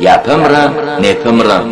يا بمرة نفمرة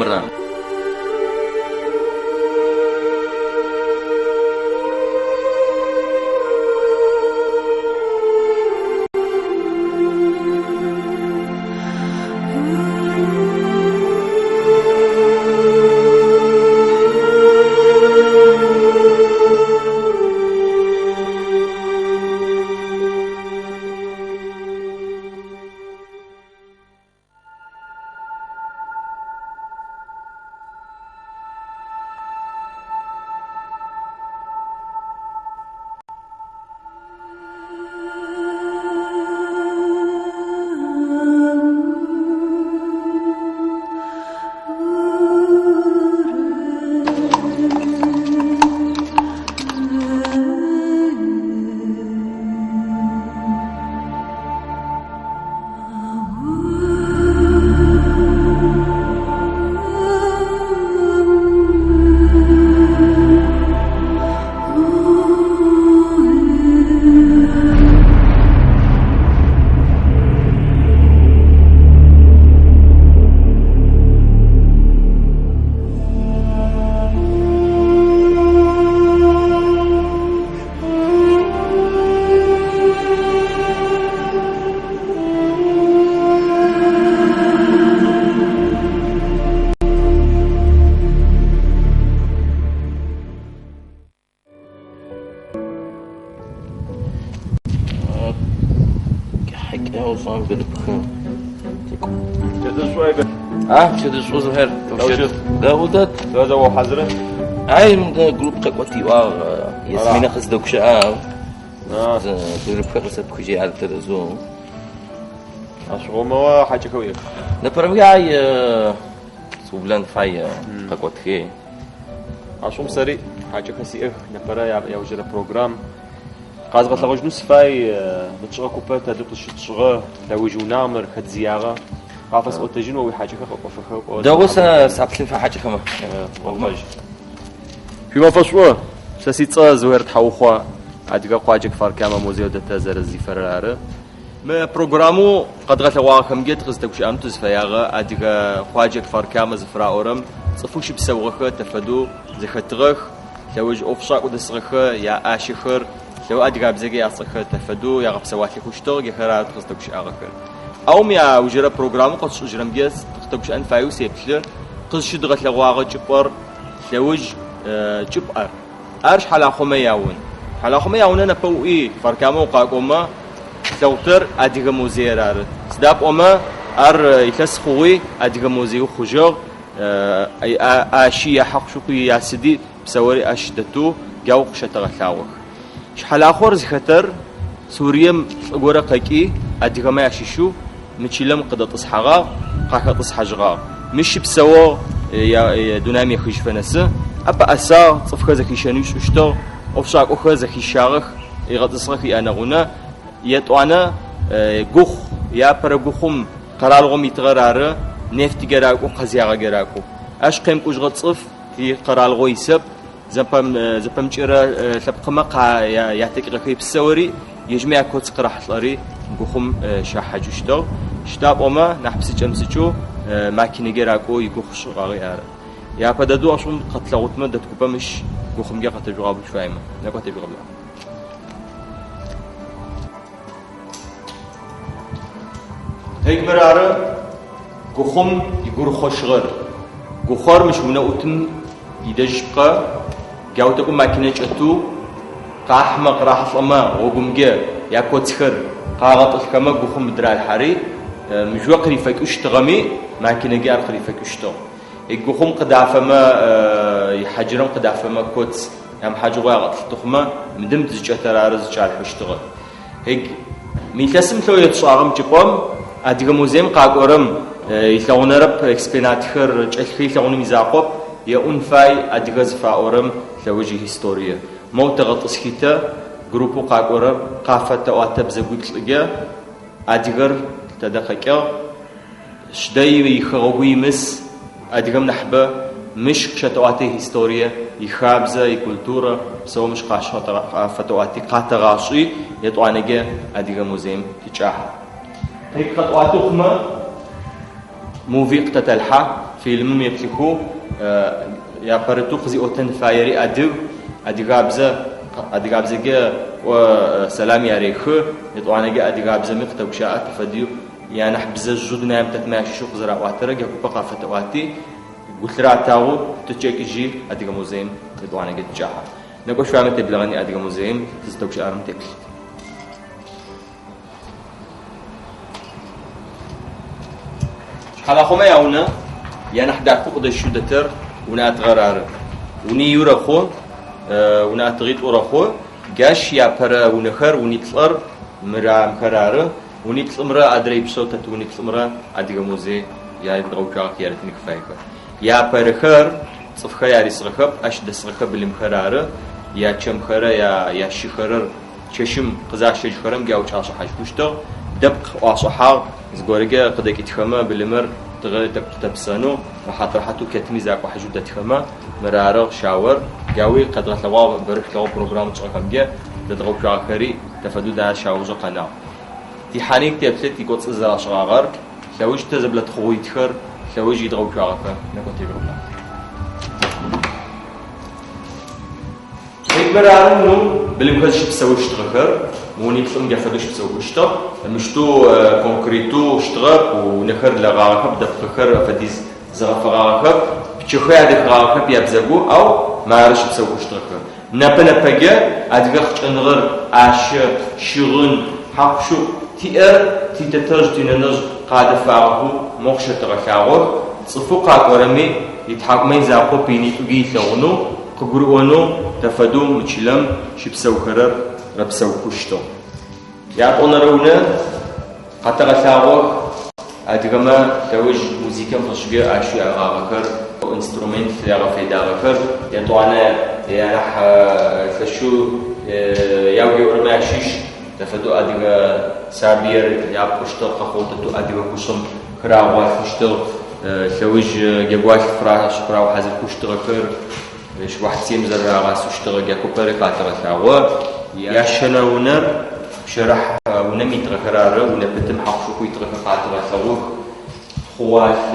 شد شو زهر لا ودت هذا هو حزره هاي من جروب قوتي ياسمين خزدك شاء جروب قصة كوجي على التلفزيون أشغل ما حاجة كويس نبرم جاي سوبلان فاي قوتي أشغل سري حاجة كسيئة نبرة يا وجرا برنامج قاعد قتلوج نص فاي بتشغل كوبات هذا تشغل توجو نامر خد زيارة قافص أوتجين وحاجة كفخ دوسة سابسين في حاجة كمان والله في ما فشوا ساسيتsa زهرت حوخوا عادك قاجك فاركامة موزيو دتا زرزي فرارة ما برنامجو قد غتلوا كم جت قصدك أم تزفياغة عادك قاجك فاركامة زفرا أورم صفوش بسوغخ تفدو زختغخ توج أفشاق ودسغخ يا آشخر لو عادك بزجي أصخ تفدو يا غب سواتي خوشتغ يخرات قصدك أغخر أوم يا وجرا برنامج قد شجرم جيس تكتبش أن فايوس يبتل قص شدغت لغواغ جبر لوج جبر أرش حلا خمياون حلا خمياون أنا بوئي فركامو قاقوما توتر أديك موزيرار سداب أما يتسخوي أديك موزيو خجور أشي حق شقي يا سدي بسوري أشدتو جو شتغلاوك شحال آخر زخطر سوريا غورا قاكي أديك ما يشيشو متشلم قد تصحغا قاك تصحجغا مش بسوا يا دونامي خيش فنسه أبا أسا صفخ زكي شنيش وشتو أفشاك أخ زكي شارخ يغطسخي أنا غنا يتوانا غوخ يا برغوخم قرارغم يتغرار نفت جراكو قزياغا جراكو أش قيم كوجغط صف في قرارغو يسب زبم جرا لبقما قا يعتق ركيب السوري يجمع كوت قراح لاري غوخم شاحجوشتو شتاب أما نحبس جمسجو ماكينة جراكو يغوخ شغاري أر يا بدو أشون قتلوت ما دتكوبا مش غوخم جا قتل جواب شوية ما قتل جواب هيك برارة غوخم يغور خوشغر غوخار مش مناوتن يدجبقى جاوتكم ماكينة جتو قاحمق راح فما وقمجة يا كوتخر قاغط الكما غوخم بدرا الحري مجوا قريفك اشتغمي ماكينة جار قريفك اشتغ غوخم قدافما يحجرم قدافما كوت يام حاجة واغط تخما مدم تزجتر أرز جال حشتغل هيك ميتسم ثو يتصاغم جبام أديك موزيم قاقورم يثون رب إكسبينات خير جلخي ثون ميزاقب يأنفاي أديك زفاورم ثوجي هستورية موت غطس خيتا جروبو قاقورم قافة واتب زبوت لجا أديكر تدقيقة شداي يخوي مس أديكم نحبة مش شتواتي هستورية يخابزة يكولتورة سو مش قاشة فتواتي قاتغاشي يتوانجا أديك موزيم تجاه هيك خطواتهما موفي قتتلحة فيلم يبتكو يا برتو خزي أوتن فايري أديغابزة جا وسلام ياريخ يطوانا جا أديغابزة مقتب شاءت فديو يعني حبزة جودنا يمتتماشي شو قزرع واترق يكو بقى فتواتي قلت راتاو تتشيك جي أديغا موزيم يطوانا جا تجاها نقول شو عملت بلغني أديغا موزيم تزدوك شعر متكل حالا خوما ياونا يعني حدا فوق شو دتر ونات غرار وني يورخو ونات غيت ورخو جاش يا برا ونخر ونيتلر مرام خراره ونيتلمرا أدري بصوت ونيتلمرا أديغا موزي يا يدغوكا يارتني كفايكا يا برخر صفخا يا ريسرخب أش دسرخب بالمخراره يا چم خره يا شخرر چشم قزاش خرم جاو چاشو حاج بوشتو دبق واصحا زغورجا قدك يتخما بالمر تغلط تبسانو وحاطر حتو كتمي زاكو حجوده تخما مرارغ شاور جاوي قدر لوا برخ لو بروجرام تشخمجا دغوكا اخري تفدو دا شاوزو قنا دي حانيك تبلت يقص زرا شغاغر لوج تزبلت خويتخر لوج يدغوكا اخا نكوتي بروبلا مرارنو بالمكانش بسويش تغفر موني بسم جافدوش بسويش تا مشتو كونكريتو اشتغل ونخر لغاكب دفخر فديز زغفغاكب بتشخي هذا غاكب يبزغو او مارش بسويش تغفر نبنا بجا ادغخ انغر اش شغن حقشو تيتترج ديننز قادفاغو مخش تغفاغو صفوقا قرمي يتحكمين زاقو بيني توجي ثونو قبرونو تفدو مشلم شبسو خرر ربسو كشتو يعطونا رونا حتى غثاغو أدغما توج موسيقى مشجع أشياء غاغكر إنسترومنت يا فيدا غكر يطوانا يرح فشو ياوجي ورماشيش تفدو أدغا سابير يا كشتو قخوتو أدغا كشم خراغوا كشتو توج جواش فراو حزر كشتو غكر إيش واحد سيم زرع غاس واشتغل جاكو بركة ترثاوا ياشنا ونر شرح ونمي ترخراره ونبتم حق شو كوي ترخ ترثاوا خوات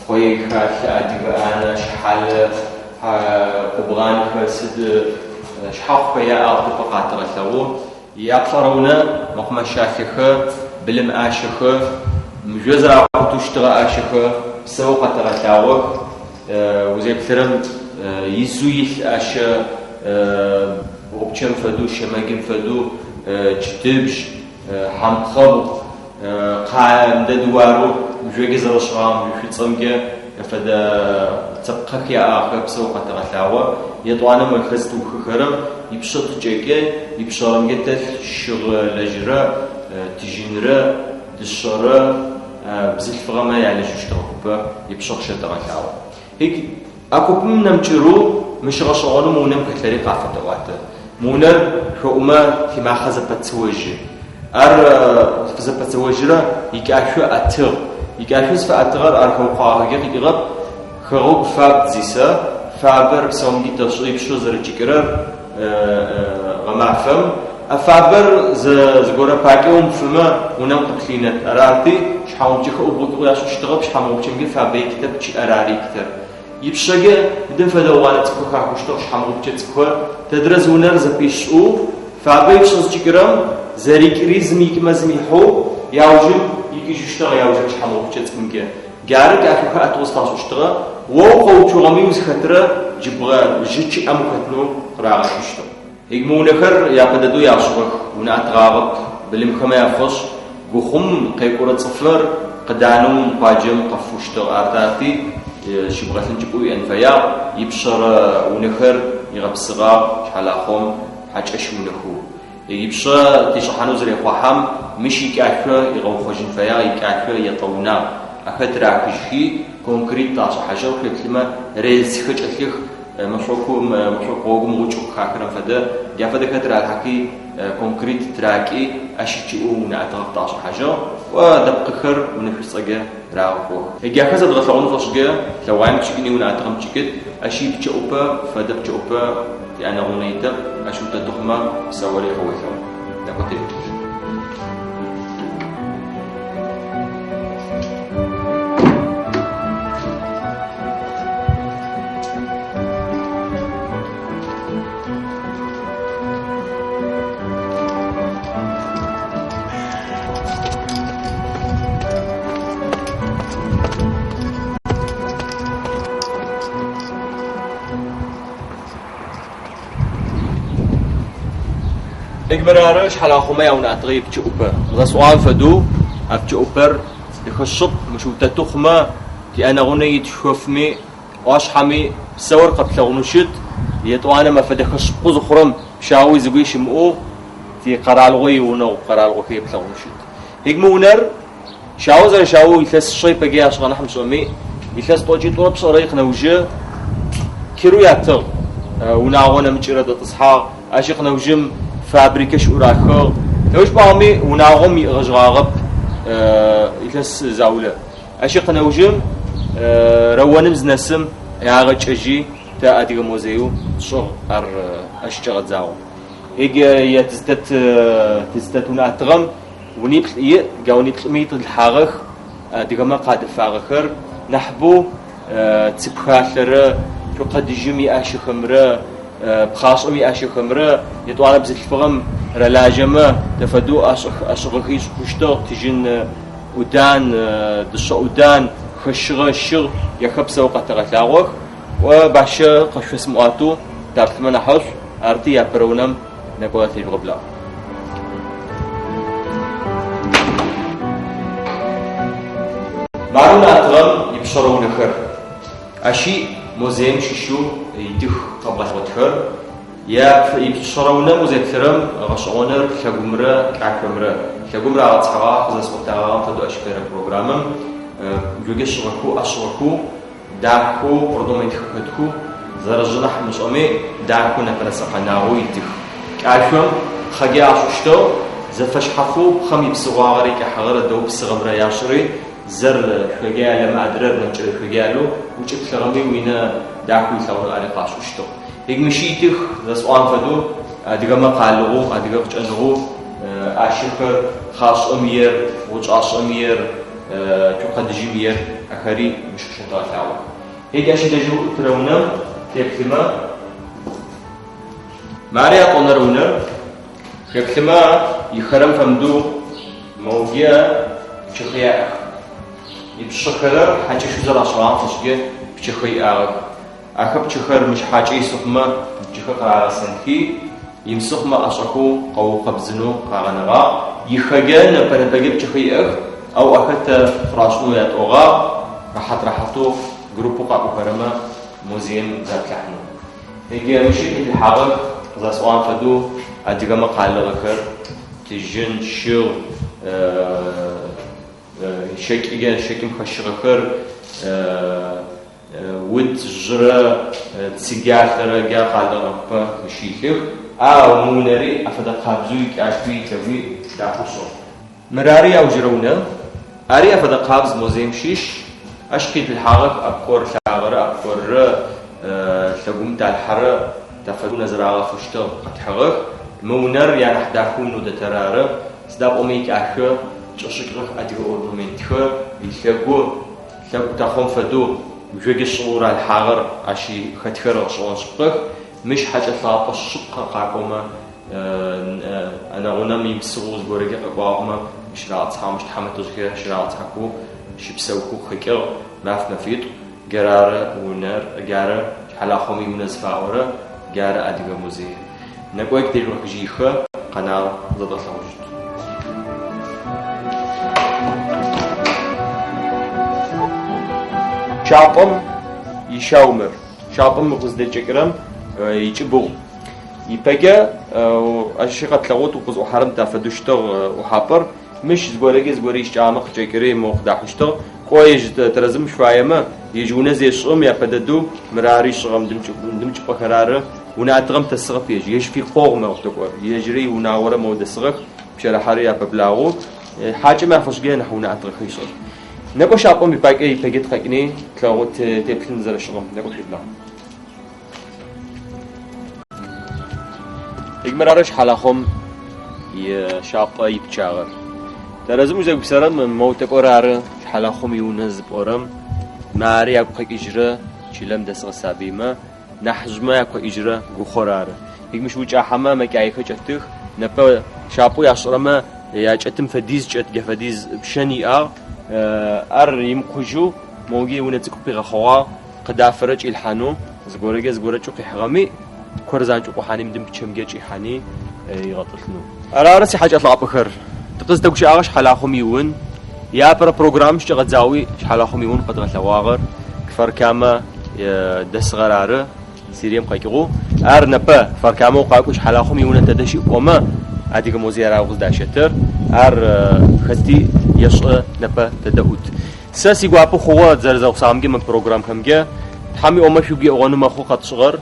خوي خاش أديك أنا شحال قبران كسد شحق يا أرض بقى ترثاوا يأكثرونا مقام شاكخ بلم آشخ مجزرة وتشتغل آشخ سوق ترثاوا وزي بثرم يزويل أشياء وبشم فدو شماجم فدو جتبش حمخب قام ددوارو مجوجز رشام يفتصمجة فدا تبقى يا آخر بسوق تغثاوا يطوانا مركز توخرم يبشط جيكه يبشرم جتة شغل لجرا تجنرا دشرا بزلف غما يعني شو اشتغل يبشط شتغثاوا هيك أكو بمنا مجرو مش غشانو مونم كثير قافة دواته مونر حكومة في مأخذ بتسويج فز بتسويجرا يكاشو أتر يكاشو سفأتر أركوقا يقرب خروج فاب زيسا فابر سومي تشريب شو زرجكرر غمافم أفابر زجورا باكيوم فما ونام تبخينت أرارتي شحاول تجيك أبوك ولا شو اشتغل شحاول تجيك فابي كتب شيء أراري كتر يبشجع بدن فدوانة تكوها كشتوش حمود تكوه تدرس ونرز بيشو فابي شخص جكرم زريك ريزمي كمزميحو ياوجم يكيشتغل ياوجم حمود تكمجة جارك أكوها أتوسطاش اشتغل وقو شو غميوز خطرة جبرا جيتش أمكتنو راعي كشتو هجمون آخر يا بددو يعشق ونأتغابط بالمخمة يفش جوخم قيقورة صفر قدانم باجم قفوشتو أرتاتي شبغتن جبوي أنفيا يبشر ونخر يغبصغا شحلاخهم حاج أشونخو يبشر تشحنو زري خوحم مش يكاكا يغوخوجن فيا يكاكا يطونا أخذ راكشي كونكريت تاش حاجة وكلمة ريلز خج أثليخ مشروكم مشروكوم وجوك خاكرا فدا يا فدا كتر على حكي كونكريت تراكي أشيء ونعتقد تاش حاجة ودبق خر ونفس صجة راوكو هي كذا ضغط لون فشجة لو عم تشكني ونعتقد تشكت أشيء بتشوبا فدا بتشوبا يعني غنيته أشوف تدخمة سوالي خويته ده كتير إجبارش حلا خما يونا أتغيب تشوبر غسوان فدو أب تشوبر يخشب مشو تتخما تي أنا غني تشوفمي واش حمي صور قبل غنوشد يتوانا ما فدي خشب قوز خرم شاوي زويش مو تي قرالغوي ونو قرالغوي بلا غنوشد هيجمونر شاو زي شاو يثلث شيء بقي عشان نحن سومي يثلث طوجي طلب صريخ نوجه كيرو يعتق ونعونا مجرد تصحى عشق نوجم فابريكش وراخو لوش بعمي ونعوم يغجغاغب يثلث زاولة عشق نوجم روانم زنسم يعرج أجي تا أدير موزيو شغل أشجع زاو هيجي تزدت ونعترم ونيبل جاوني تلميت الحارخ دقما قاد فارخر نحبو تبخاثر قد جمي أشي خمرة بخاصمي أشي خمرة يتوانا بزيت الفرم رلاجمة تفدو أشغخيش كشتو تجين ودان دشا ودان خشغ الشغ يخب سوق تغتاوخ وبعش قشف اسمواتو تارتمن حوش أرتي يبرونم نقولتي الغبلا معلومة أتغم يبشرون خير أشي موزيم ششو يدخ قبل خير يا يبشرون موزيم ثرم غشونر كجمرة كعكمرة كجمرة على صحراء خذ سبتها فدو أشكر برنامج يوجش أشركو دعكو برضو يتخذكو زرجنا حمش أمي دعكو نفرس قناعو يدخ كعكم خجي عشوشتو زفش حفو خمي بسواغري كحغر دو بسغمرة ياشري زر خجالة ما أدرر نجر خجالو وجبت لغمي وينا دعكو يثور على قاشوشتو هيك مشيتخ زسوان فدو أديك ما قالوا أديك بتجنوا أشكر خاص أمير وجاش أمير تقد جمير أخري مش شطار ثاو هيك أشي تجو ترونا تكلمة ماريا قنرونا تكلمة يخرم فمدو موجيا شخيا يبشخر حاجة شو زرع شرام تشجع بشخي أخب بشخر مش حاجة يسخمة بشخر على سنتي يمسخمة أشكو قو قبزنو قارنغا يخجن بربجي بشخي أو أخذت فراشنو يتوغا راحتو جروبو قابو كرما موزيم ذات لحنو هيجي مشي الحاضر ذا سوان فدو أديك ما قال لغكر تجن شو شك إيجان شك مخشركر ود جرا تسجع ثرى جا قال لغبا مشيخ أو مونري أفدا قابزوي كأشبي كذي دعوسو مراري أو جرونا أري أفدا قابز موزيم شيش أشكيت الحارق أبكور شاغرة أبكور ثقوم تاع الحرة تفدون زراعة فشتو أتحرق مونر يعني حداكون ودترارة سداب أميك أخر تشكرك أديو أورمنتخ يثقو تاخون فدو بجوج الصورة الحجر عشي خدخر شلون شقق مش حاجة ثابتة شقة قاقمة أنا غنم يمسوز برجع قاقمة مش راتها مش تحمل تزكية مش راتها كو شو بسوكو خكر ما في نفيد جرارة ونر جرارة حلا خمي منزفة أورا جرارة أديو موزي نقول كتير رجيخة قناة ضد الوجود شاطم يشاومر شاطم مقصد الجكرم يجبو يبقى أشياء تلاقوت وقص وحرم تفدوشتو وحبر مش زبوريش جامق جكري مقدحشتو كويس ترزم شوية ما يجونا زي الشغم يبددو مراري شغم دمج بخرارة ونعتقم تسقف يش في قوم وقتكور يجري ونعورة مود السقف بشرحاري يببلاغو حاجة ما فشجيه نحو نعتقد خيصل نقول شاطم يبقى يبقى تقني تلاقوت تبتن زر الشغم نقول خدنا إجمرارش حلاهم يشاطا يبتشاغر ترازم زوج بسرم موت قرار حلاهم يونز بقرم ناري أكو إجرا شلم دسق سابيما نحجما أكو إجرا جخرار هيك مش وجه حمام كأي خجتخ نبى شابو يشرما يجتم فديز جت جفديز بشني يمخجو موجي ونتك بغخوا قدافرج الحانو زغورج شو قحغمي كورزان شو قحاني مدم بتشم جي حاني يغطلنو أرارسي حاجة أطلع بخير تقص دوش أغش حلاهم يون يا برا بروجرام شغل زاوي حلاهم يون قد غتواغر كفر كاما دس غرارة سيريم قايقو نبا كفر كاما وقايقوش حلاهم يون تدشي قوما أديك موزيرا وغز داشتر خستي يشق نبا تدهوت ساسي قوابو خوات زرزاو سامجي من بروجرام همجا حامي أما شو بيجي أغانو ما خو قد صغر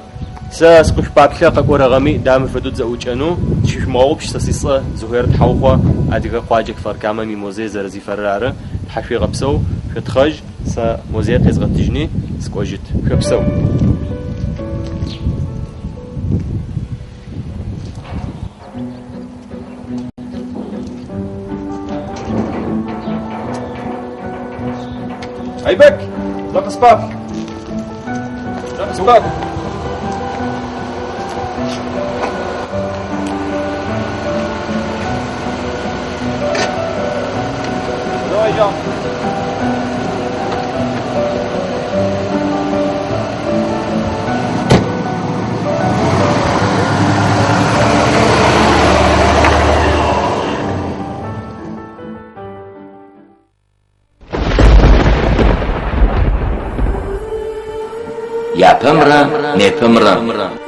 ساس قش بابلا قبور غامي دام فدود زوج أنو شوش ماوبش ساسيصة زهير تحوقه أديك قاجك فركامة ميموزي زرزي فرارة حشي غبسو فتخج سا موزي قيز غتجني سكوجت خبسو عيبك لقص باب لقص باب Hocam. يا بمرة ني بمرة